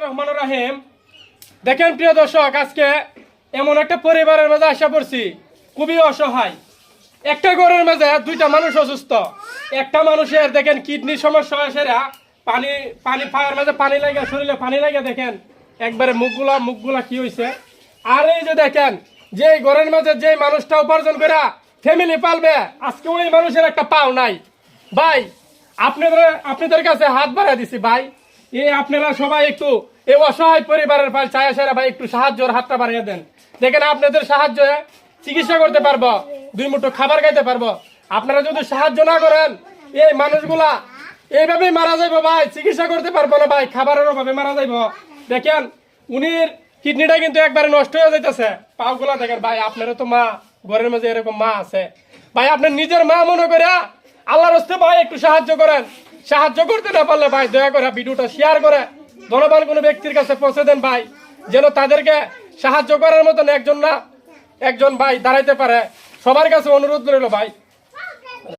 রহমান রাহিম। দেখেন প্রিয় দর্শক, আজকে এমন একটা পরিবারের মাঝে আসা পড়ছি, খুবই অসহায়। একটা ঘরের মাঝে দুইটা মানুষ অসুস্থ। একটা মানুষের দেখেন কিডনির সমস্যা হয়, সেরা পানি পানি পায়ের মাঝে পানি লাগে, শরীরে পানি লাগে, দেখেন একবারে মুখগুলা কি হয়েছে। আর এই যে দেখেন, যে ঘরের মাঝে যে মানুষটা উপার্জন করে ফ্যামিলি পালবে, আজকে ওই মানুষের একটা পাও নাই। ভাই, আপনাদের কাছে হাত বাড়া দিছি ভাই, আপনারা সবাই একটু এই অসহায় পরিবারের পাশে ছায়া সেরা ভাই একটু সাহায্যের হাতটা বাড়িয়ে দেন। দেখেন আপনাদের সাহায্যে চিকিৎসা করতে পারবো, দুই মুঠো খাবার খাইতে পারবো। আপনারা যদি সাহায্য না করেন, এই মানুষগুলা এইভাবেই মারা যাইবো ভাই, চিকিৎসা করতে পারবো না ভাই, খাবারের অভাবে মারা যাইবো। দেখেন উনির কিডনিটা কিন্তু একবারে নষ্ট হয়ে যাইতেছে, পাগুলা দেখেন ভাই। আপনারও তো মা, ঘরের মাঝে এরকম মা আছে ভাই, আপনার নিজের মা মনে করে আল্লাহর হস্তে ভাই একটু সাহায্য করেন। সাহায্য করতে না পারলে ভাই দয়া করে ভিডিওটা শেয়ার করে ধনবান কোনো ব্যক্তির কাছে পৌঁছে দেন ভাই, যেন তাদেরকে সাহায্য করার মতন একজন ভাই দাঁড়াইতে পারে। সবার কাছে অনুরোধ রইল ভাই।